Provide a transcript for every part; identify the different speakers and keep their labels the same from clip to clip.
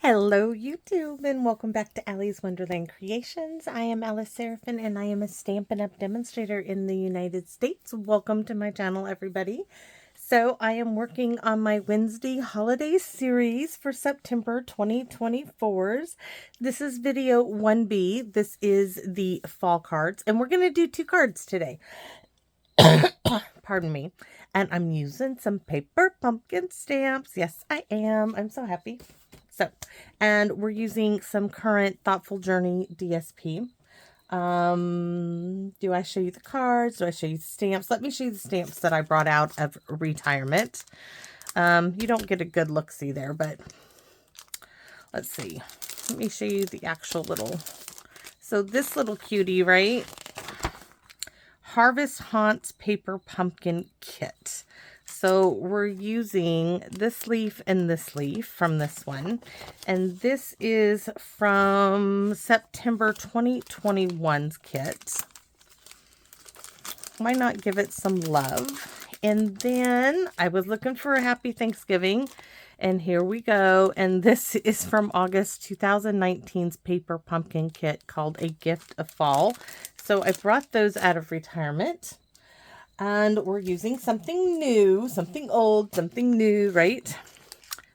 Speaker 1: Hello YouTube and welcome back to Allie's Wonderland Creations. I am Alice Seraphin and I am a Stampin' Up! Demonstrator in the United States. Welcome to my channel, everybody. So I am working on my Wednesday holiday series for September 2024's. This is video 1B. This is the fall cards and we're going to do 2 cards today. Pardon me. And I'm using some paper pumpkin stamps. Yes, I am. I'm so happy. And we're using some current Thoughtful Journey DSP. Do I show you the cards? Do I show you the stamps? Let me show you the stamps that I brought out of retirement. You don't get a good look-see there, but let's see. Let me show you the actual little. So this little cutie, right? Harvest Haunts Paper Pumpkin Kit. So we're using this leaf and this leaf from this one. And this is from September 2021's kit. Why not give it some love? And then I was looking for a happy Thanksgiving. And here we go. And this is from August 2019's Paper Pumpkin Kit called A Gift of Fall. So I brought those out of retirement. And we're using something new, something old, something new, right?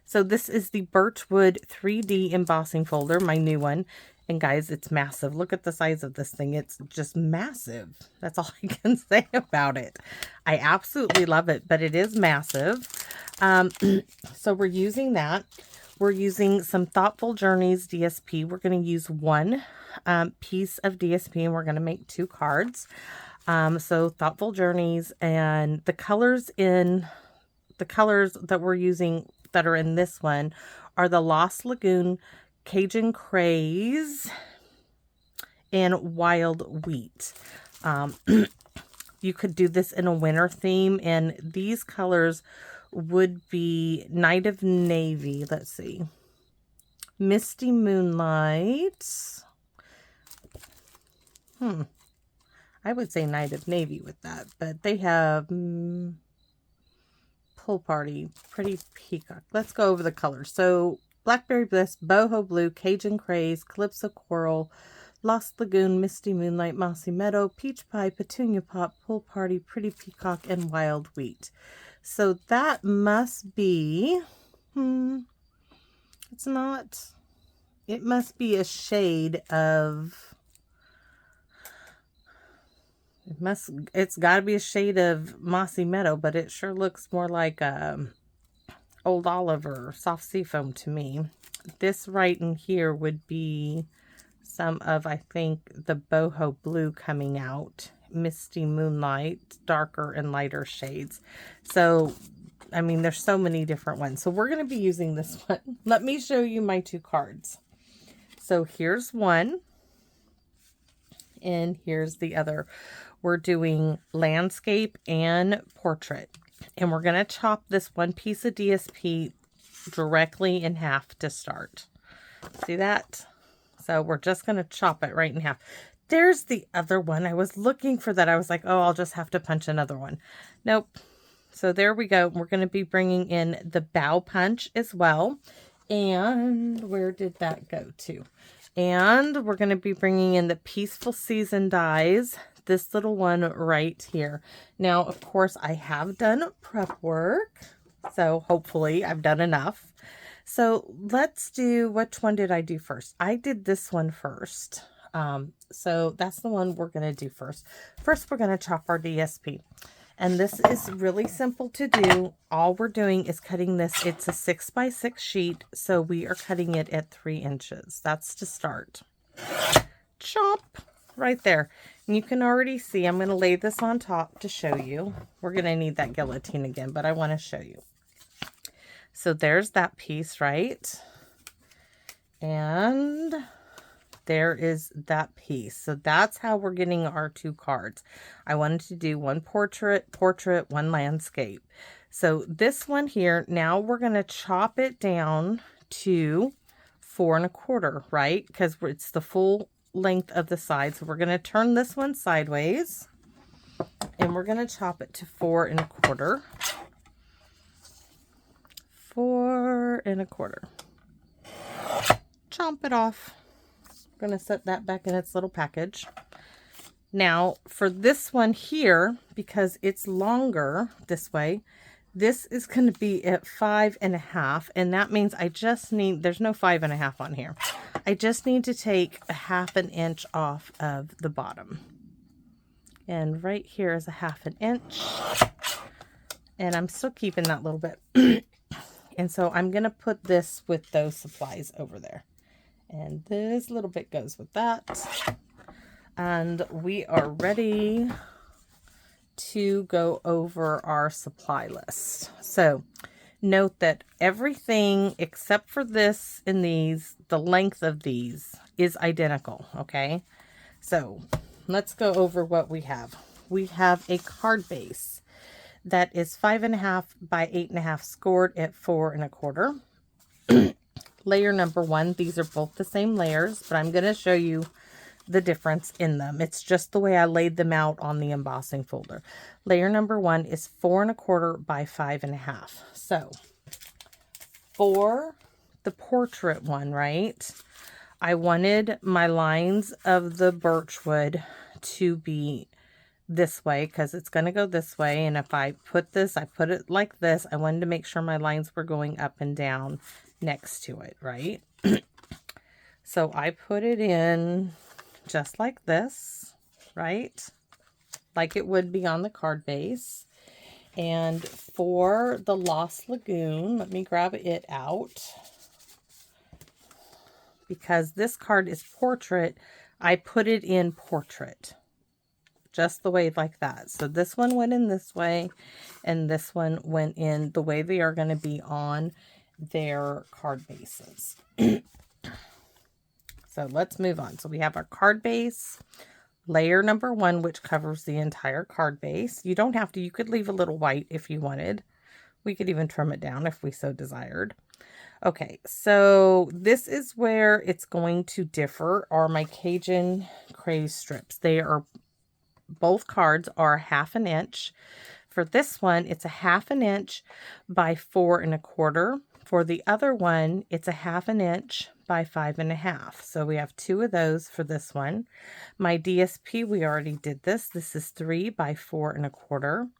Speaker 1: So this is the Birchwood 3D embossing folder, my new one. And guys, it's massive. Look at the size of this thing. It's just massive. That's all I can say about it. I absolutely love it, but it is massive. So we're using that. We're using some Thoughtful Journeys DSP. We're going to use one piece of DSP and we're going to make 2 cards. So Thoughtful Journeys, and the colors that we're using that are in this one are the Lost Lagoon, Cajun Craze, and Whild Wheat. You could do this in a winter theme, and these colors would be Night of Navy. Let's see. Misty Moonlight. I would say Night of Navy with that, but they have Pool Party, Pretty Peacock. Let's go over the colors. So Blackberry Bliss, Boho Blue, Cajun Craze, Calypso Coral, Lost Lagoon, Misty Moonlight, Mossy Meadow, Peach Pie, Petunia Pop, Pool Party, Pretty Peacock, and Whild Wheat. So that must be, it's not, it must be a shade of, it's got to be a shade of Mossy Meadow, but it sure looks more like Old Olive or Soft Seafoam to me. This right in here would be some of, I think, the Boho Blue coming out. Misty Moonlight, darker and lighter shades. So, I mean, there's so many different ones. So we're going to be using this one. Let me show you my 2 cards. So here's one. And here's the other. We're doing landscape and portrait. And we're going to chop this one piece of DSP directly in half to start. See that? So we're just going to chop it right in half. There's the other one. I was looking for that. I was like, oh, I'll just have to punch another one. Nope. So there we go. We're going to be bringing in the bough punch as well. And where did that go to? And we're going to be bringing in the Peaceful Season dies, this little one right here. Now, of course, I have done prep work, so hopefully I've done enough. So let's do, which one did I do first? I did this one first. So that's the one we're going to do first. First, we're going to chop our DSP. And this is really simple to do. All we're doing is cutting this. It's a 6x6 sheet, so we are cutting it at 3 inches. That's to start. Chop right there. And you can already see, I'm going to lay this on top to show you. We're going to need that guillotine again, but I want to show you. So there's that piece, right? And there is that piece. So that's how we're getting our 2 cards. I wanted to do one portrait, one landscape. So this one here, now we're going to chop it down to 4 1/4, right? Because it's the full length of the side. So we're going to turn this one sideways and we're going to chop it to 4 1/4. 4 1/4. chomp it off. I'm going to set that back in its little package. Now for this one here, because it's longer this way, this is going to be at 5.5, and that means I just need, there's no 5.5 on here. I just need to take a 1/2 inch off of the bottom. And right here is a 1/2 inch. And I'm still keeping that little bit. And so I'm going to put this with those supplies over there. And this little bit goes with that. And we are ready to go over our supply list. So note that everything except for this and these, the length of these is identical. Okay. So let's go over what we have. We have a card base that is 5.5 by 8.5 scored at 4 1/4. Layer number 1. These are both the same layers, but I'm going to show you the difference in them. It's just the way I laid them out on the embossing folder. Layer number 1 is 4 1/4 by 5.5. So for the portrait one, right, I wanted my lines of the birchwood to be this way because it's going to go this way. And if I put this, I put it like this. I wanted to make sure my lines were going up and down next to it, right? So I put it in just like this, right? Like it would be on the card base. And for the Lost Lagoon, let me grab it out. Because this card is portrait, I put it in portrait. Just the way like that. So this one went in this way, and this one went in the way they are going to be on their card bases. So let's move on. So we have our card base, layer number 1, which covers the entire card base. You don't have to. You could leave a little white if you wanted. We could even trim it down if we so desired. Okay, so this is where it's going to differ, are my Cajun Craze strips. They are, both cards are 1/2 inch. For this one, it's a 1/2 inch by 4 1/4. For the other one, it's a 1/2 inch by 5.5. So we have 2 of those for this one. My DSP, we already did this. This is 3 by 4 1/4.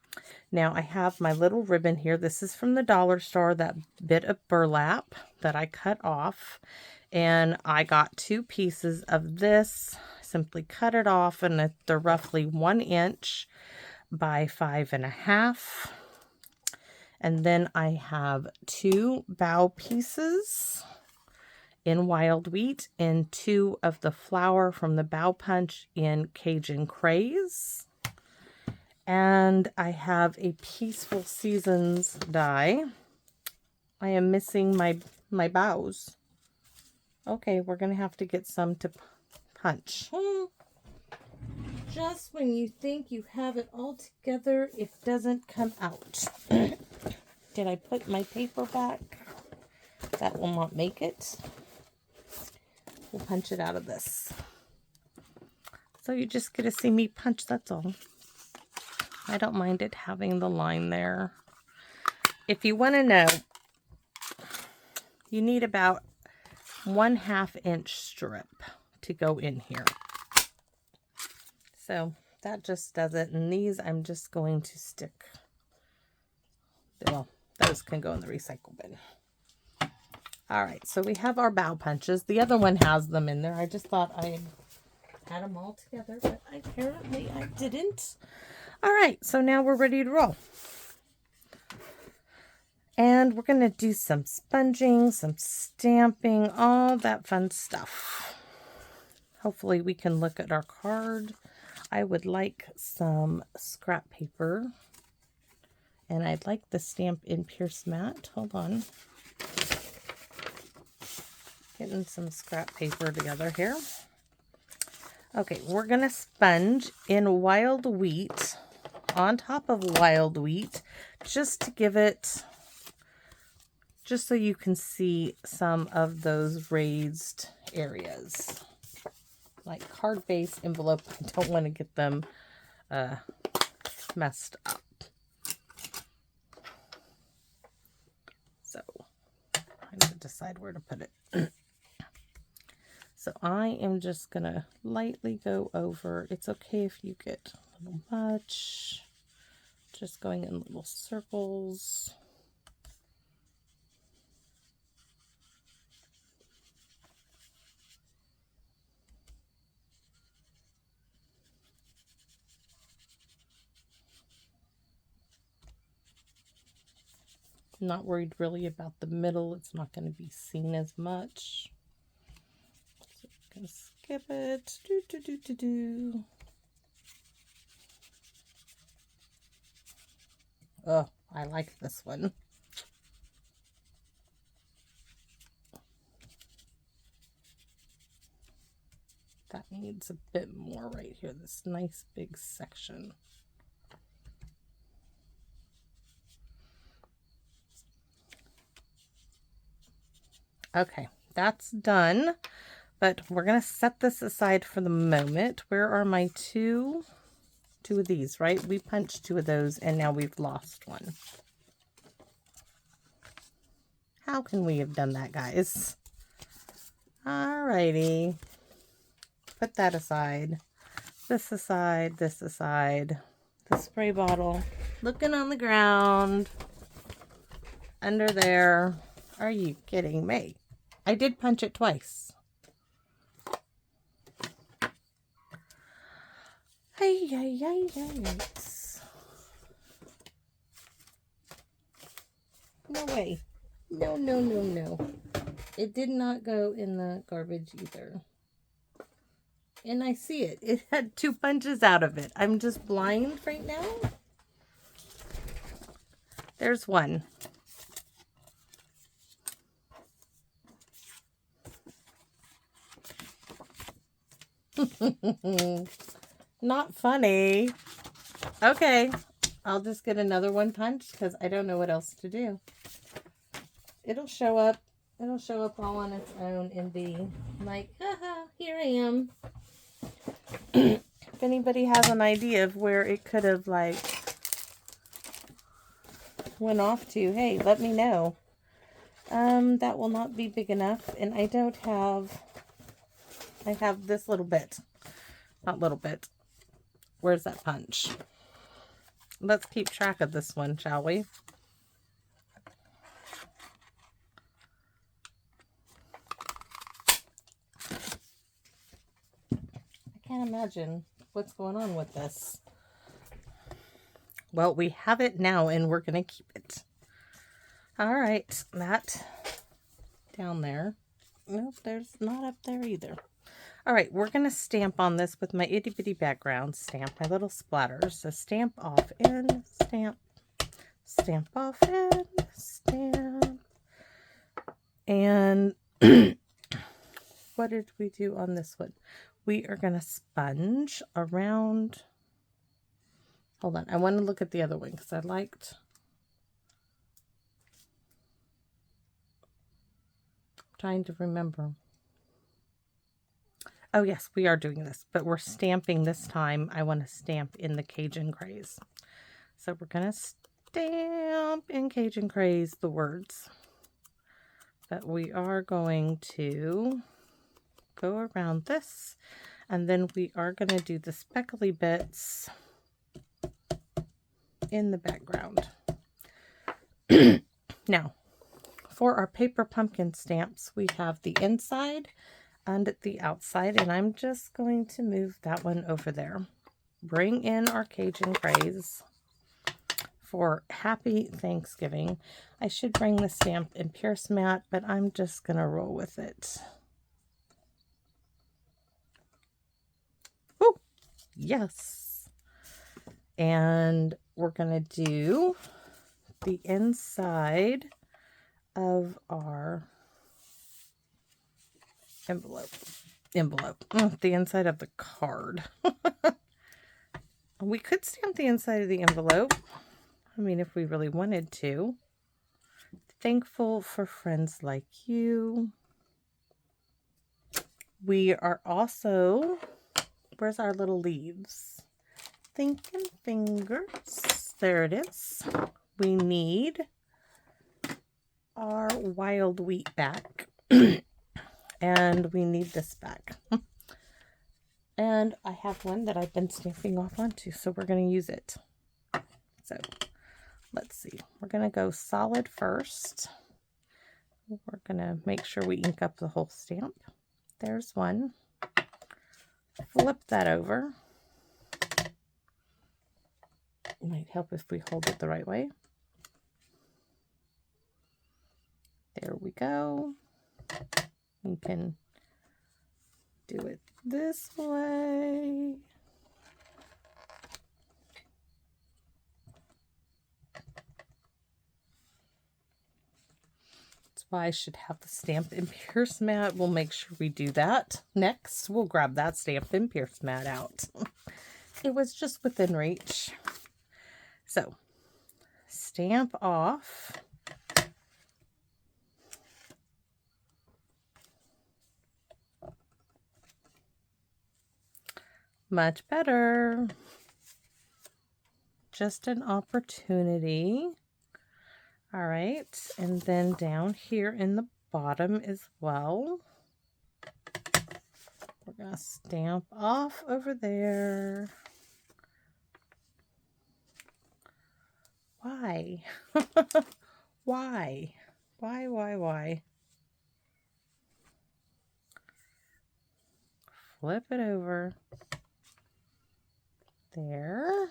Speaker 1: Now I have my little ribbon here. This is from the dollar store, that bit of burlap that I cut off. And I got 2 pieces of this. Simply cut it off, and they're roughly 1 inch by 5.5. And then I have 2 bow pieces in Whild Wheat and 2 of the flower from the Bough Punch in Cajun Craze. And I have a Peaceful Seasons die. I am missing my bows. Okay, we're going to have to get some to punch. Just when you think you have it all together, it doesn't come out. Did I put my paper back? That will not make it. We'll punch it out of this. So you just get to see me punch, that's all. I don't mind it having the line there. If you want to know, you need about 1/2 inch strip to go in here. So that just does it. And these I'm just going to stick. Well, those can go in the recycle bin. All right, so we have our bow punches. The other one has them in there. I just thought I had them all together, but apparently I didn't. All right, so now we're ready to roll. And we're going to do some sponging, some stamping, all that fun stuff. Hopefully we can look at our card. I would like some scrap paper. And I'd like the Stampin' Pierce mat. Hold on. Getting some scrap paper together here. Okay, we're going to sponge in Whild Wheat on top of Whild Wheat just to give it, just so you can see some of those raised areas. Like card base envelope, I don't want to get them messed up. So I need to decide where to put it. So I am just going to lightly go over. It's okay if you get a little much. Just going in little circles. I'm not worried really about the middle. It's not going to be seen as much. So I'm going to skip it. Do. Oh, I like this one. That needs a bit more right here. This nice big section. Okay, that's done, but we're going to set this aside for the moment. Where are my two of these, right? We punched two of those and now we've lost one. How can we have done that, guys? Alrighty. Put that aside. This aside, this aside. The spray bottle. Looking on the ground. Under there. Are you kidding me? I did punch it twice. Hey, no way. No. It did not go in the garbage either. And I see it. It had two punches out of it. I'm just blind right now. There's one. Not funny. Okay, I'll just get another one punch because I don't know what else to do. It'll show up. It'll show up all on its own and be like, haha, here I am. If anybody has an idea of where it could have like went off to, hey, let me know. That will not be big enough, and I don't have. I have this little bit. Not little bit. Where's that punch? Let's keep track of this one, shall we? I can't imagine what's going on with this. Well, we have it now, and we're going to keep it. All right, that down there. Nope, there's not up there either. All right, we're going to stamp on this with my itty bitty background. Stamp my little splatters. So stamp off and stamp. Stamp off and stamp. And what did we do on this one? We are going to sponge around. Hold on. I want to look at the other one because I liked. I'm trying to remember. Oh, yes, we are doing this, but we're stamping this time. I want to stamp in the Cajun Craze. So we're going to stamp in Cajun Craze the words. But we are going to go around this, and then we are going to do the speckly bits in the background. Now, for our paper pumpkin stamps, we have the inside and the outside, and I'm just going to move that one over there. Bring in our Cajun Craze for Happy Thanksgiving. I should bring the stamp in Pierce Matte, but I'm just going to roll with it. Oh, yes. And we're going to do the inside of our envelope. The inside of the card. We could stamp the inside of the envelope. I mean, if we really wanted to. Thankful for friends like you. We are also, where's our little leaves? Thinking fingers. There it is. We need our wild wheat back. And we need this back. And I have one that I've been stamping off onto, so we're going to use it. So let's see. We're going to go solid first. We're going to make sure we ink up the whole stamp. There's one. Flip that over. It might help if we hold it the right way. There we go. You can do it this way. That's why I should have the Stampin' Pierce mat. We'll make sure we do that. Next, we'll grab that Stampin' Pierce mat out. It was just within reach. So, stamp off. Much better. Just an opportunity. All right, and then down here in the bottom as well. We're gonna stamp off over there. Why? Why? Why? Flip it over. There.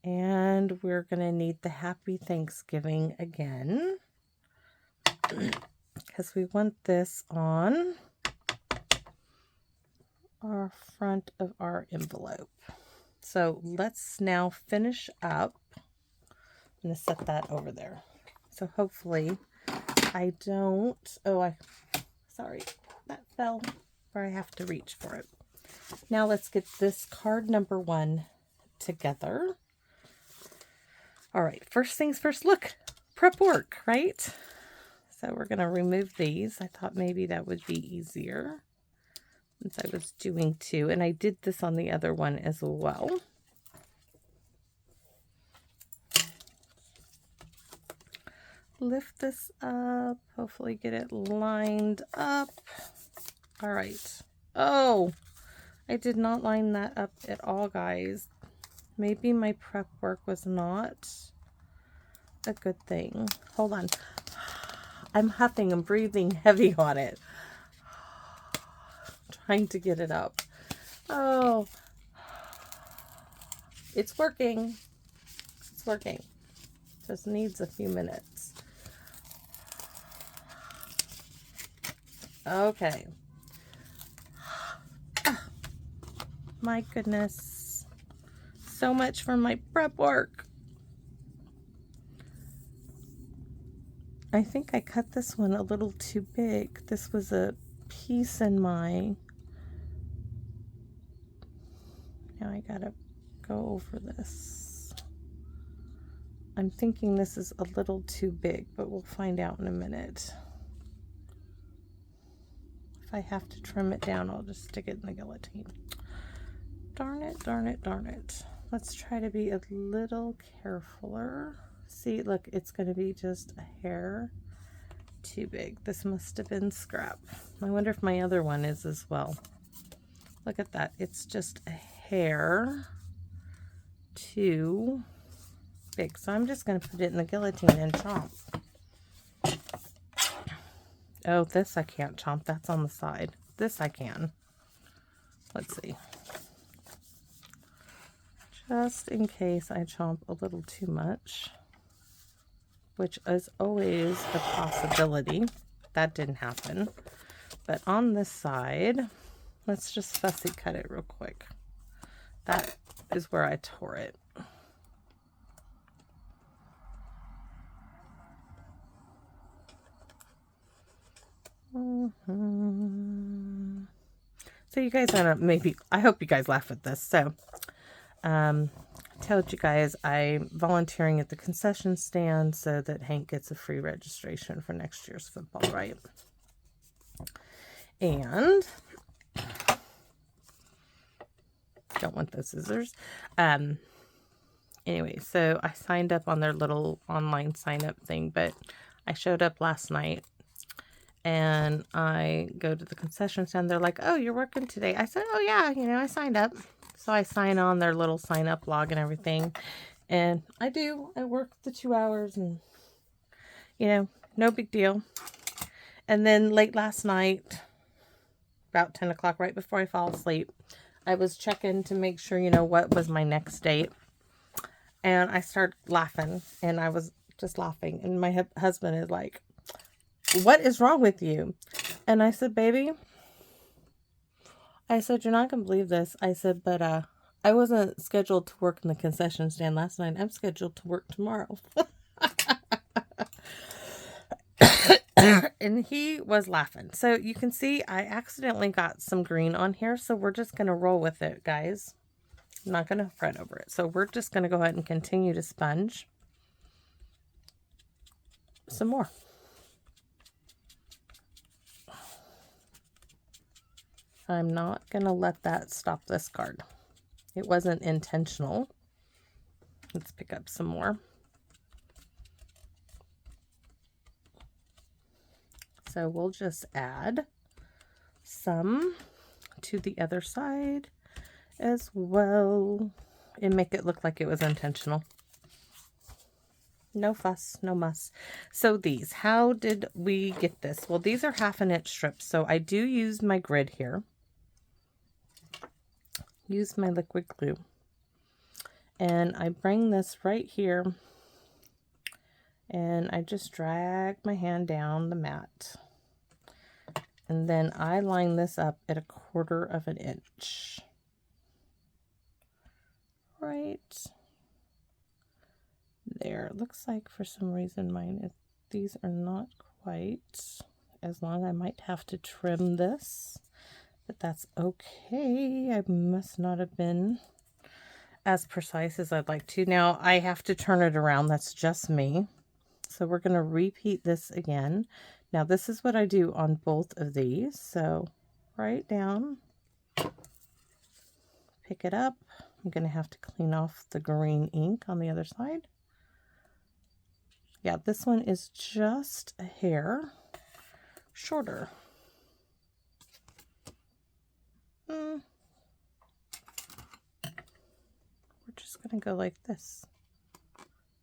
Speaker 1: And we're going to need the Happy Thanksgiving again. Because we want this on our front of our envelope. So let's now finish up. I'm going to set that over there. So hopefully I don't, sorry, that fell where I have to reach for it. Now let's get this card number 1 together. All right, first things first, look, prep work, right? So we're going to remove these. I thought maybe that would be easier since I was doing 2, and I did this on the other one as well. Lift this up, hopefully get it lined up. All right. Oh, I did not line that up at all, guys. Maybe my prep work was not a good thing. Hold on. I'm huffing and breathing heavy on it. Trying to get it up. Oh. It's working. It's working. Just needs a few minutes. Okay. My goodness. So much for my prep work. I think I cut this one a little too big. This was a piece in my... Now I gotta go over this. I'm thinking this is a little too big, but we'll find out in a minute. If I have to trim it down, I'll just stick it in the guillotine. Darn it, darn it, darn it. Let's try to be a little carefuler. See, look, it's going to be just a hair too big. This must have been scrap. I wonder if my other one is as well. Look at that. It's just a hair too big. So I'm just going to put it in the guillotine and chomp. Oh, this I can't chomp. That's on the side. This I can. Let's see. Just in case I chomp a little too much, which is always a possibility. That didn't happen. But on this side, let's just fussy cut it real quick. That is where I tore it. So you guys, I hope you guys laugh at this. So, I told you guys I'm volunteering at the concession stand so that Hank gets a free registration for next year's football, right? And don't want those scissors. Anyway, so I signed up on their little online sign up thing, but I showed up last night And I go to the concession stand. They're like, oh, you're working today. I said, oh, yeah, you know, I signed up. So I sign on their little sign up log and everything. And I do. I work the 2 hours and, you know, no big deal. And then late last night, about 10 o'clock, right before I fall asleep, I was checking to make sure, you know, what was my next date. And I started laughing. And I was just laughing. And my husband is like, what is wrong with you? And I said, baby, I said, you're not going to believe this. I said, but I wasn't scheduled to work in the concession stand last night. I'm scheduled to work tomorrow. And he was laughing. So you can see I accidentally got some green on here. So we're just going to roll with it, guys. I'm not going to fret over it. So we're just going to go ahead and continue to sponge some more. I'm not going to let that stop this card. It wasn't intentional. Let's pick up some more. So we'll just add some to the other side as well and make it look like it was intentional. No fuss, no muss. So these, how did we get this? Well, these are 1/2 inch strips. So I do use my grid here. Use my liquid glue. And I bring this right here. And I just drag my hand down the mat. And then I line this up at 1/4 inch. Right there. It looks like for some reason these are not quite as long. I might have to trim this, but that's okay. I must not have been as precise as I'd like to. Now I have to turn it around. That's just me. So we're going to repeat this again. Now this is what I do on both of these. So right down, pick it up. I'm going to have to clean off the green ink on the other side. Yeah, this one is just a hair shorter. We're just going to go like this.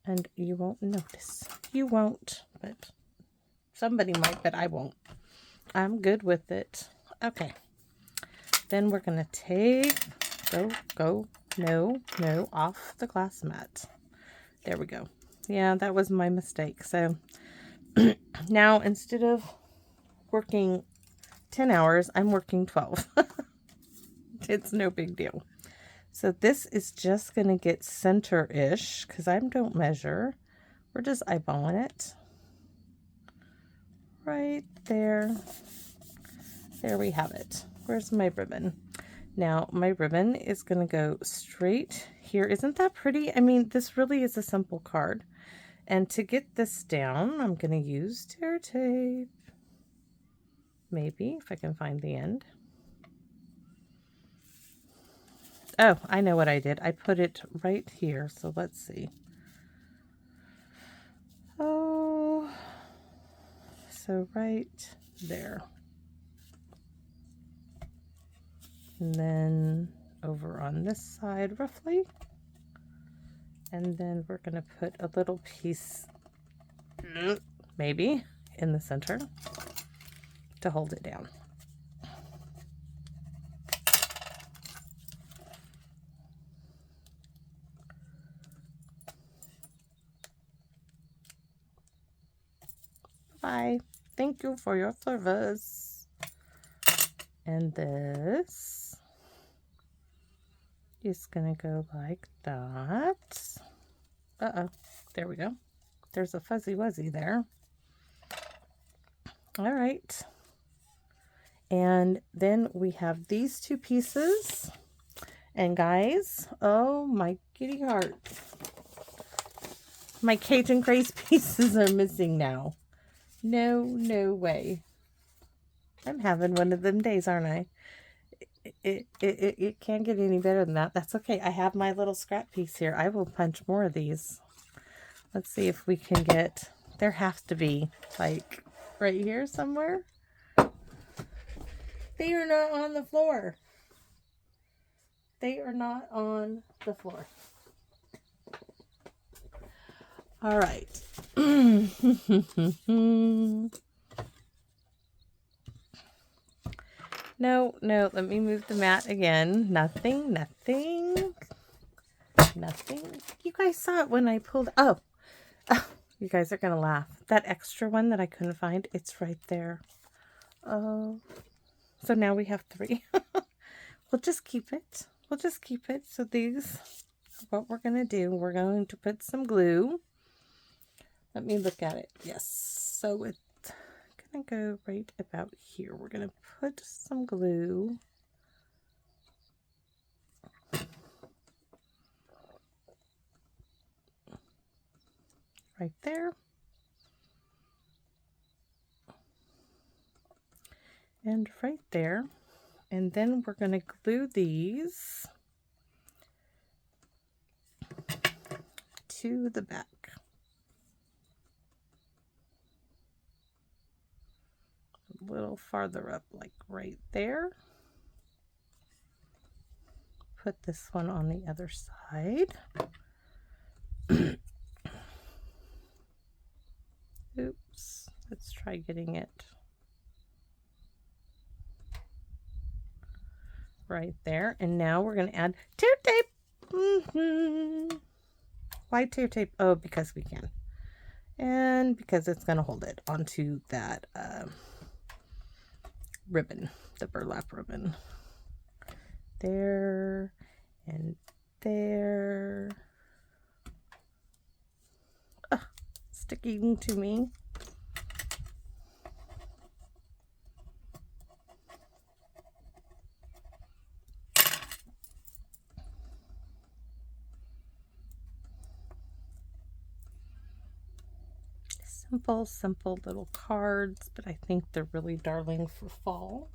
Speaker 1: And you won't notice. You won't, but somebody might, but I won't. I'm good with it. Okay. Then we're going to take, no, off the glass mat. There we go. Yeah, that was my mistake. So now instead of working 10 hours, I'm working 12. It's no big deal. So this is just going to get center-ish because I don't measure. We're just eyeballing it. Right there. There we have it. Where's my ribbon? Now my ribbon is going to go straight here. Isn't that pretty? I mean, this really is a simple card. And to get this down, I'm going to use tear tape. Maybe, if I can find the end. Oh, I know what I did. I put it right here. So let's see. Oh, so right there. And then over on this side roughly. And then we're going to put a little piece, maybe, in the center to hold it down. Bye. Thank you for your service. And this is going to go like that. Uh-oh. There we go. There's a fuzzy wuzzy there. All right. And then we have these two pieces. And guys, oh my kitty heart. My Cajun Craze pieces are missing now. No way. I'm having one of them days, aren't I? It can't get any better than that. That's okay. I have my little scrap piece here. I will punch more of these. Let's see if we can get, there has to be like right here somewhere. They are not on the floor. They are not on the floor. All right. No, let me move the mat again. Nothing. You guys saw it when I pulled. Oh, you guys are going to laugh. That extra one that I couldn't find, it's right there. Oh, so now we have 3. We'll just keep it. So these, what we're going to do, we're going to put some glue. Let me look at it. Yes. So it's going to go right about here. We're going to put some glue. Right there. And right there. And then we're going to glue these to the back. A little farther up, like right there. Put this one on the other side. Oops, let's try getting it right there. And now we're going to add tear tape. Why tear tape? Oh, because we can. And because it's going to hold it onto that ribbon, the burlap ribbon. There and there. Sticking to me. Simple little cards, but I think they're really darling for fall.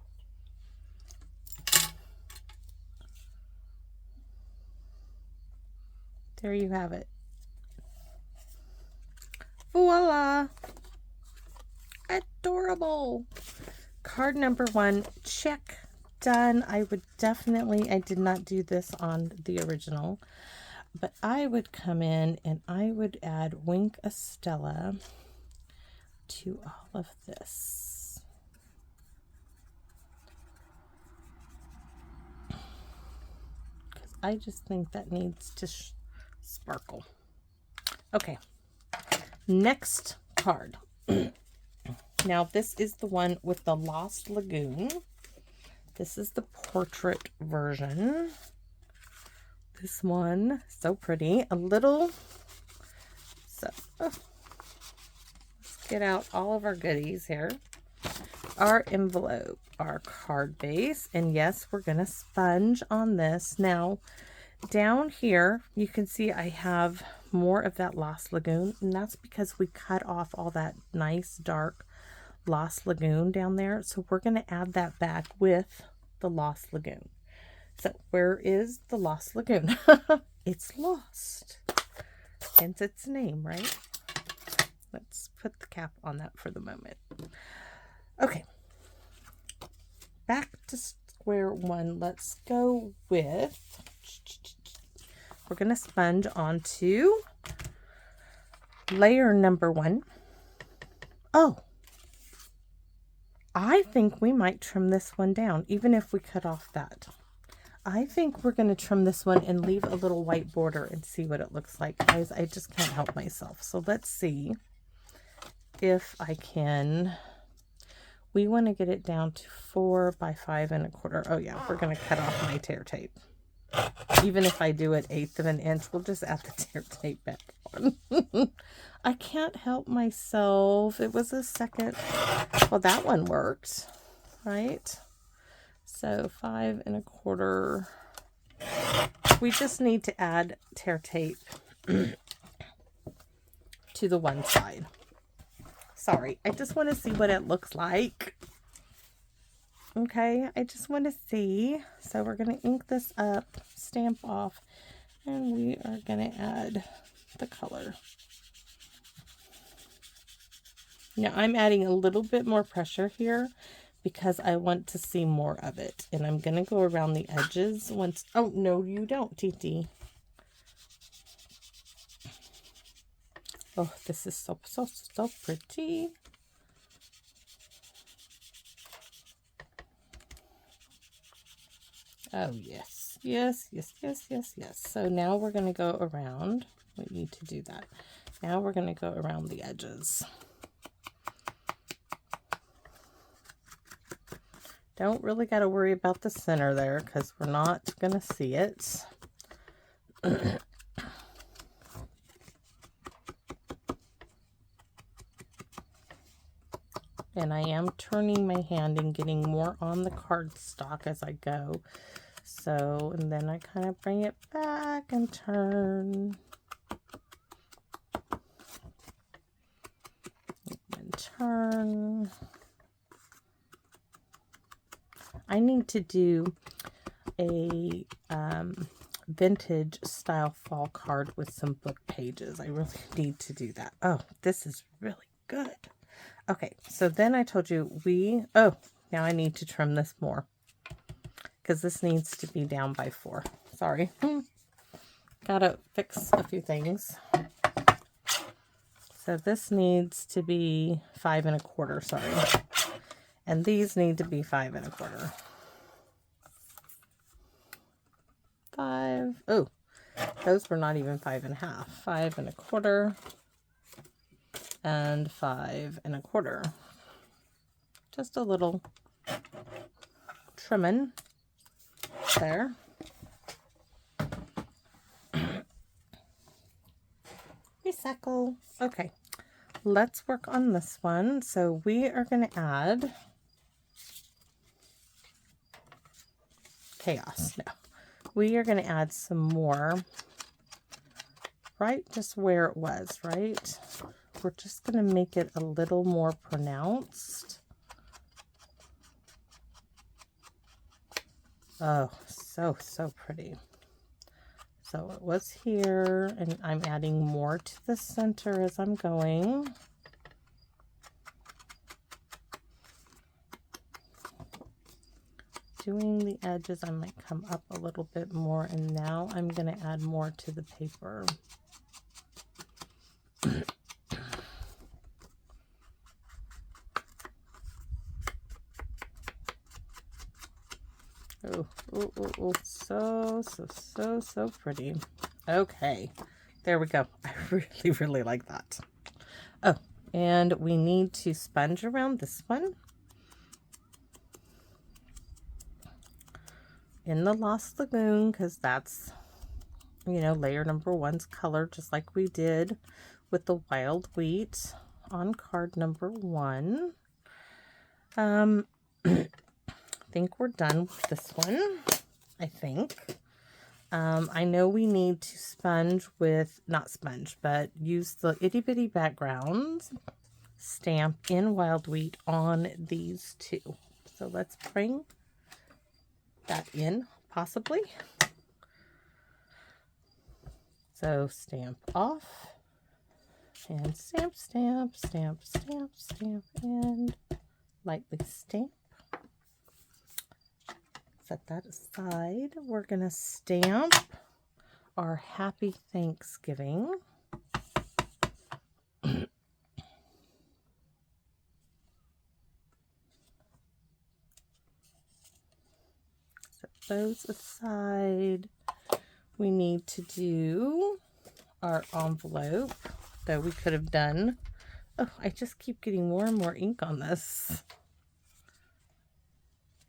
Speaker 1: There you have it. Voila! Adorable! Card number 1, check, done. I did not do this on the original, but I would come in and I would add Wink a Stella to all of this. Because I just think that needs to sparkle. Okay, next card. Now this is the one with the Lost Lagoon. This is the portrait version. This one, so pretty. Let's get out all of our goodies here. Our envelope, our card base, and yes, we're going to sponge on this. Now, down here, you can see I have more of that Lost Lagoon, and that's because we cut off all that nice dark Lost Lagoon down there. So we're going to add that back with the Lost Lagoon. So where is the Lost Lagoon? It's lost. Hence its name, right? Let's put the cap on that for the moment. Okay. Back to square one. Let's go with, we're going to sponge onto layer number 1. Oh, I think we might trim this one down, even if we cut off that. I think we're going to trim this one and leave a little white border and see what it looks like. Guys, I just can't help myself. So let's see if I can. We want to get it down to 4 by 5 1/4. Oh yeah, we're going to cut off my tear tape. Even if I do it 1/8 of an inch, we'll just add the tear tape back on. I can't help myself. It was a second. Well, that one worked, right? So 5 1/4. We just need to add tear tape to the one side. Sorry, I just want to see what it looks like. Okay, I just want to see. So we're going to ink this up, stamp off, and we are going to add the color. Now I'm adding a little bit more pressure here because I want to see more of it. And I'm going to go around the edges once. Oh, no, you don't, Titi. Oh, this is so pretty. Oh, yes. Yes. So now we're going to go around. We need to do that. Now we're going to go around the edges. Don't really got to worry about the center there because we're not going to see it. And I am turning my hand and getting more on the cardstock as I go. So, and then I kind of bring it back and turn. And turn. I need to do a vintage style fall card with some book pages. I really need to do that. Oh, this is really good. Okay, so then I told you now I need to trim this more because this needs to be down by 4. Sorry. Gotta fix a few things. So this needs to be 5 1/4, sorry. And these need to be 5 1/4. 5. Oh, those were not even 5 1/2. 5 1/4 and 5 1/4. Just a little trimming there. Recycle. Okay, let's work on this one. So we are going to add chaos. No, we are going to add some more right just where it was, right? We're just going to make it a little more pronounced. Oh, so pretty. So it was here, and I'm adding more to the center as I'm going. Doing the edges, I might come up a little bit more, and now I'm going to add more to the paper. Oh, so pretty. Okay, there we go. I really like that. Oh, and we need to sponge around this one in the Lost Lagoon because that's, you know, layer number 1's color, just like we did with the Wild Wheat on card number 1. I think we're done with this one. I think. I know we need to sponge with, not sponge, but use the itty bitty backgrounds stamp in Wild Wheat on these two. So let's bring that in, possibly. So stamp off, and stamp, and lightly stamp. Set that aside. We're going to stamp our Happy Thanksgiving. Set those aside. We need to do our envelope, though we could have done. Oh, I just keep getting more and more ink on this.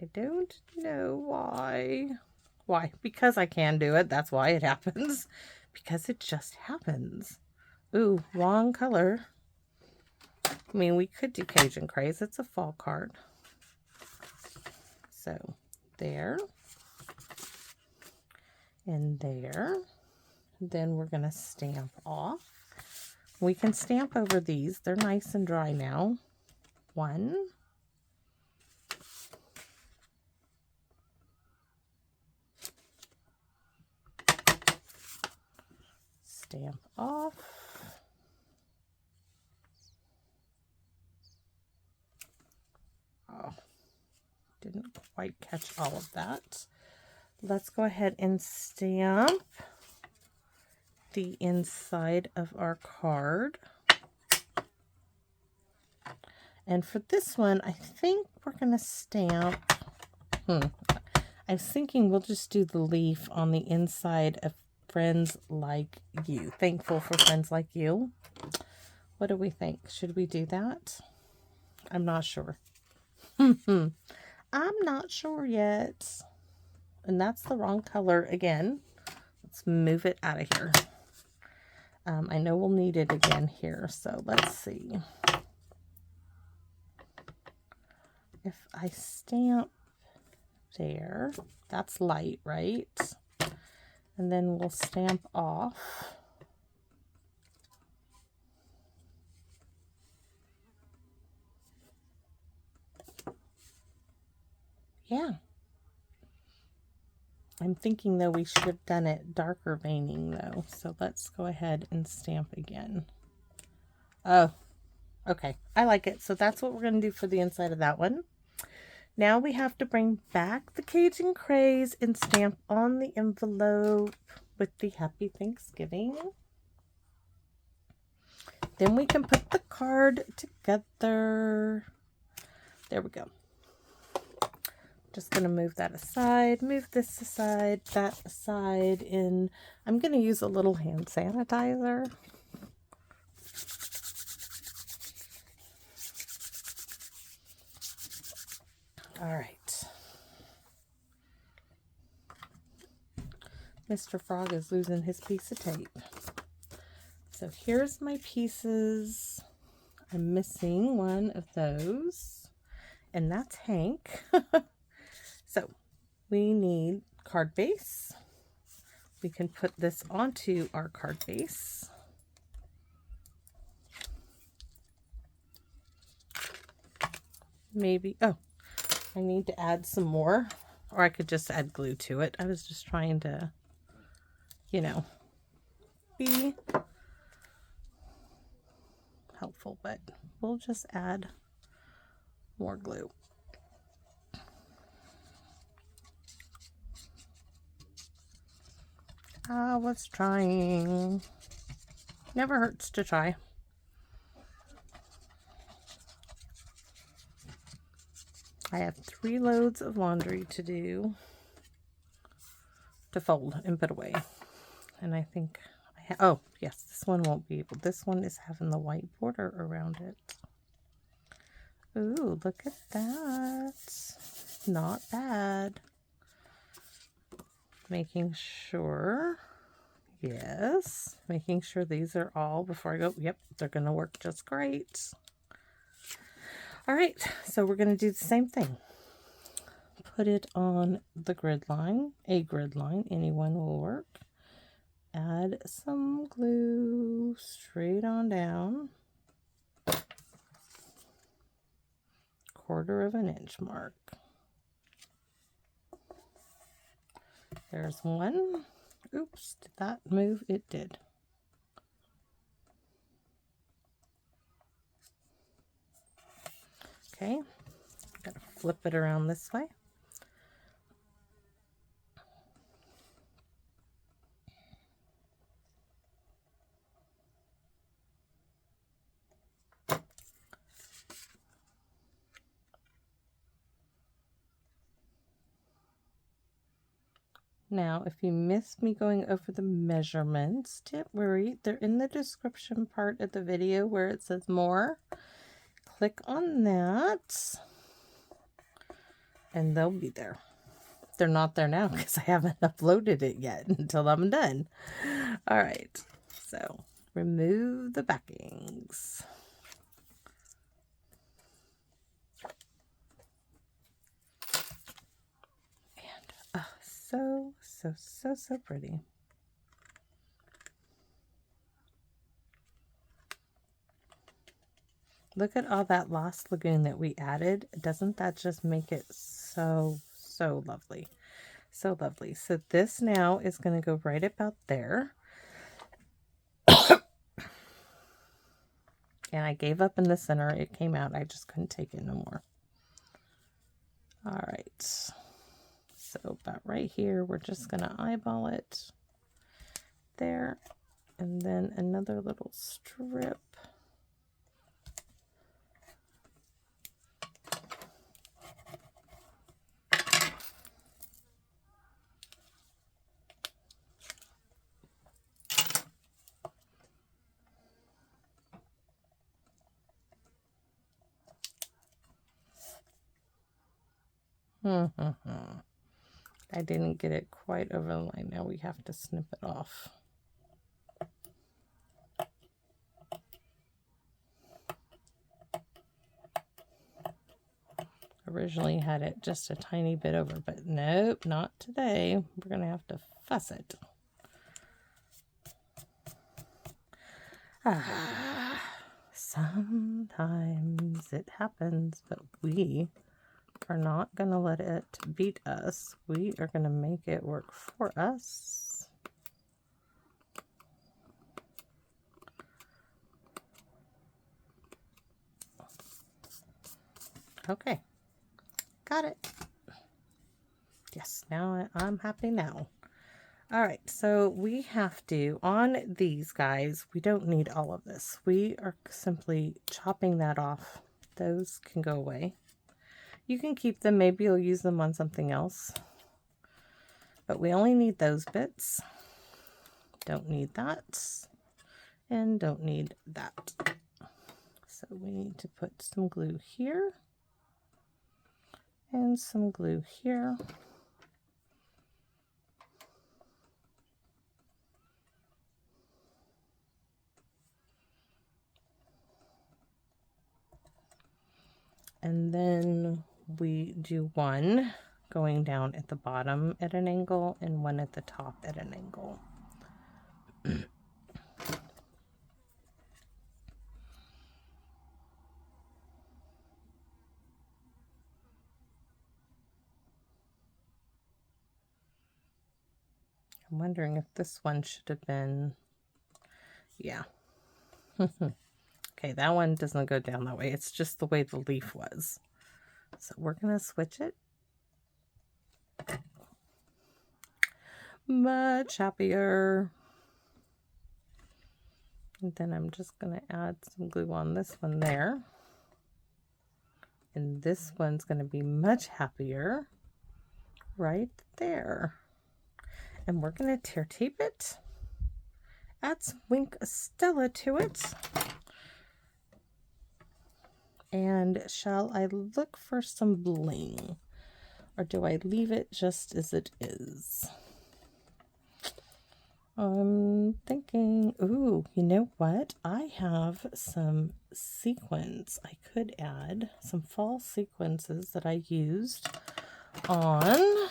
Speaker 1: I don't know why. Why? Because I can do it. That's why it happens. Because it just happens. Ooh, wrong color. I mean, we could do Cajun Craze. It's a fall card. So, there. And there. Then we're going to stamp off. We can stamp over these. They're nice and dry now. 1. Stamp off. Oh, didn't quite catch all of that. Let's go ahead and stamp the inside of our card. And for this one, I think we're going to stamp, I was thinking we'll just do the leaf on the inside of Friends Like You. Thankful for friends like you. What do we think? Should we do that? I'm not sure. I'm not sure yet. And that's the wrong color again. Let's move it out of here. I know we'll need it again here, so let's see. If I stamp there, that's light, right? And then we'll stamp off. Yeah. I'm thinking, though, we should have done it darker veining, though. So let's go ahead and stamp again. Oh, okay. I like it. So that's what we're going to do for the inside of that one. Now we have to bring back the Cajun Craze and stamp on the envelope with the Happy Thanksgiving. Then we can put the card together. There we go. Just going to move that aside, move this aside, that aside, and I'm going to use a little hand sanitizer. All right. Mr. Frog is losing his piece of tape. So here's my pieces. I'm missing one of those, and that's Hank. So we need card base. We can put this onto our card base. Maybe, oh, I need to add some more, or I could just add glue to it. I was just trying to, you know, be helpful, but we'll just add more glue. I was trying. Never hurts to try. I have 3 loads of laundry to do, to fold and put away. And I think, oh yes, this one won't be able, this one is having the white border around it. Ooh, look at that. Not bad. Making sure, yes, making sure these are all before I go, yep, they're going to work just great. All right, so we're going to do the same thing. Put it on the grid line, a grid line, anyone will work. Add some glue straight on down. 1/4 inch mark. There's one. Oops, did that move? It did. Okay, gotta flip it around this way. Now, if you missed me going over the measurements, don't worry, they're in the description part of the video where it says more. Click on that, and they'll be there. They're not there now because I haven't uploaded it yet until I'm done. All right, so remove the backings. So pretty. Look at all that Lost Lagoon that we added. Doesn't that just make it so lovely? So lovely. So this now is going to go right about there. And I gave up in the center. It came out. I just couldn't take it no more. All right, so about right here, we're just gonna eyeball it there, and then another little strip. I didn't get it quite over the line. Now we have to snip it off. Originally had it just a tiny bit over, but nope, not today. We're gonna have to fuss it. Sometimes it happens, but we are not going to let it beat us. We are going to make it work for us. Okay, got it. Yes, now I'm happy now. All right, so we have to, on these guys, we don't need all of this. We are simply chopping that off. Those can go away. You can keep them. Maybe you'll use them on something else. But we only need those bits. Don't need that. And don't need that. So we need to put some glue here. And some glue here. And then we do one going down at the bottom at an angle and one at the top at an angle. I'm wondering if this one should have been, yeah. Okay, that one doesn't go down that way. It's just the way the leaf was. So we're going to switch it. Much happier. And then I'm just going to add some glue on this one there. And this one's going to be much happier right there. And we're going to tear tape it. Add some Wink Stella to it. And shall I look for some bling? Or do I leave it just as it is? I'm thinking, ooh, you know what? I have some sequins. I could add some fall sequences that I used on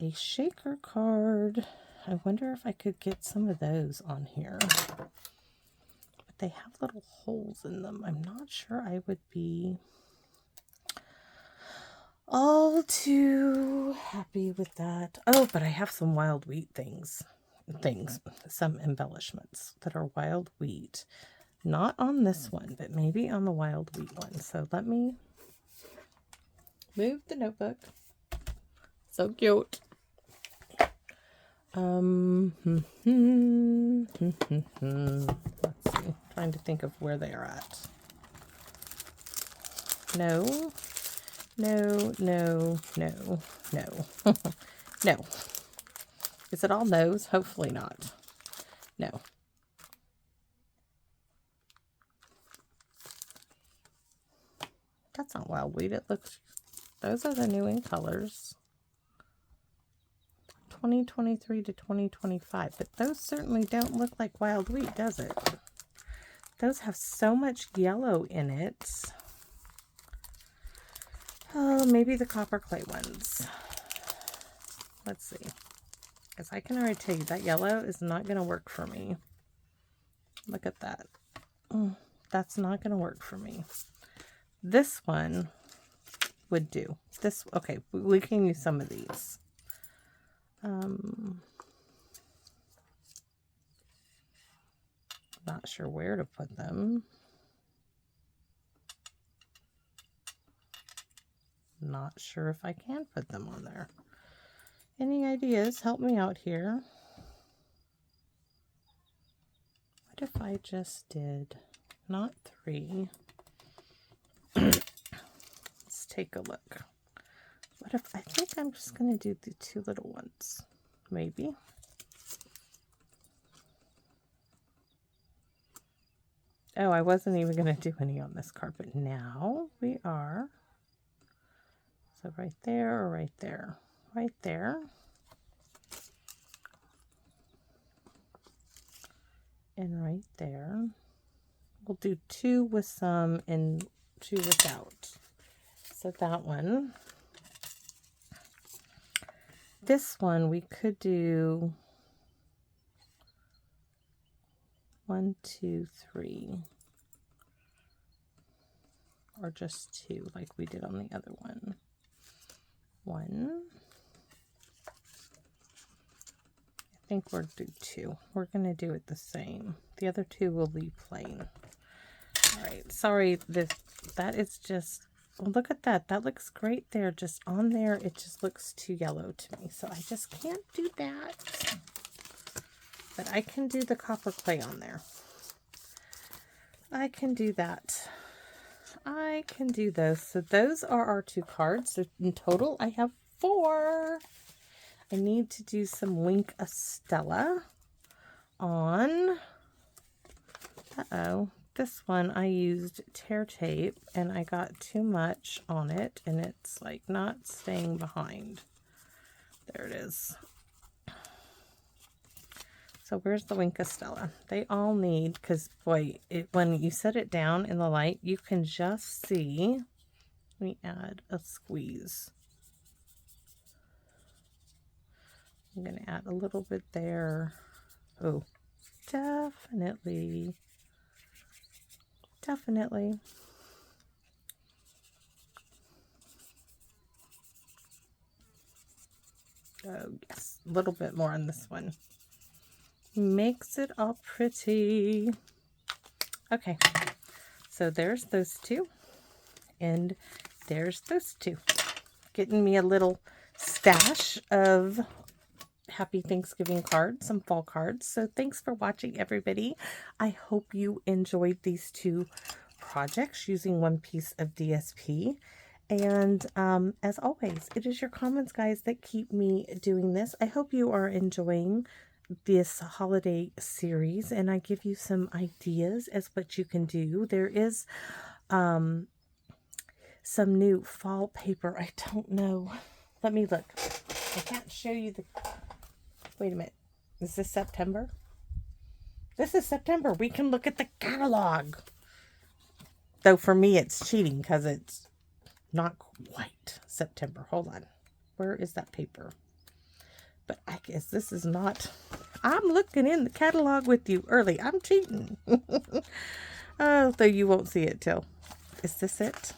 Speaker 1: a shaker card. I wonder if I could get some of those on here. But they have little holes in them. I'm not sure I would be all too happy with that. Oh, but I have some wild wheat some embellishments that are wild wheat. Not on this one, but maybe on the wild wheat one. So let me move the notebook. So cute. Let's see. Trying to think of where they are at. No. No, no, no, no. No. Is it all no's? Hopefully not. No. That's not wild wheat. It looks, those are the new in colors. 2023 to 2025. But those certainly don't look like wild wheat, does it? Those have so much yellow in it. Oh, maybe the copper clay ones. Let's see. Because I can already tell you that yellow is not going to work for me. Look at that. That's not going to work for me. This one would do. This, okay, we can use some of these. Not sure where to put them. Not sure if I can put them on there. Any ideas? Help me out here. What if I just did not 3? Let's take a look. What if I think I'm just going to do the 2 little ones? Maybe. Oh, I wasn't even going to do any on this card, but now we are. So right there, or right there, right there. And right there. We'll do 2 with some and 2 without. So that one. This one we could do 1, 2, 3. Or just 2 like we did on the other one. 1. I think we'll do 2. We're going to do it the same. The other 2 will be plain. All right. Sorry, that is just, well, look at that. That looks great there. Just on there, it just looks too yellow to me. So I just can't do that. But I can do the copper clay on there. I can do that. I can do those. So those are our 2 cards. So in total, I have 4. I need to do some Wink a Stella on, this one I used tear tape and I got too much on it and it's like not staying behind. There it is. So where's the Wink a Stella? They all need, because boy, when you set it down in the light, you can just see. Let me add a squeeze. I'm going to add a little bit there. Oh, definitely. Definitely. Oh, yes. A little bit more on this one. Makes it all pretty. Okay. So there's those 2. And there's those 2. Getting me a little stash of Happy Thanksgiving cards, some fall cards. So thanks for watching, everybody. I hope you enjoyed these 2 projects using one piece of DSP. And as always, it is your comments, guys, that keep me doing this. I hope you are enjoying this holiday series and I give you some ideas as what you can do. There is some new fall paper. I don't know. Let me look. I can't show you the... Wait a minute. Is this September? This is September. We can look at the catalog. Though for me it's cheating because it's not quite September. Hold on. Where is that paper? But I guess this is not... I'm looking in the catalog with you early. I'm cheating. Oh, though you won't see it till... Is this it?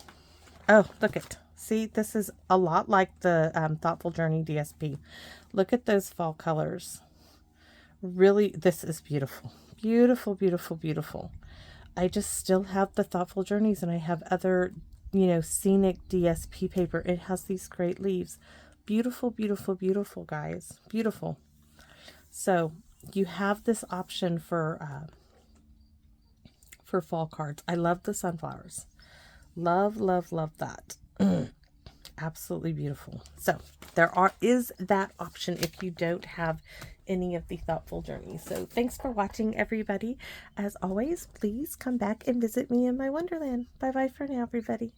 Speaker 1: Oh, look it. See, this is a lot like the Thoughtful Journey DSP. Look at those fall colors. Really, this is beautiful. Beautiful, beautiful, beautiful. I just still have the Thoughtful Journeys and I have other, you know, scenic DSP paper. It has these great leaves. Beautiful, beautiful, beautiful, guys. Beautiful. So you have this option for fall cards. I love the sunflowers. Love, love, love that. Absolutely beautiful. So there is that option if you don't have any of the Thoughtful Journeys. So thanks for watching, everybody. As always, please come back and visit me in my wonderland. Bye bye for now, everybody.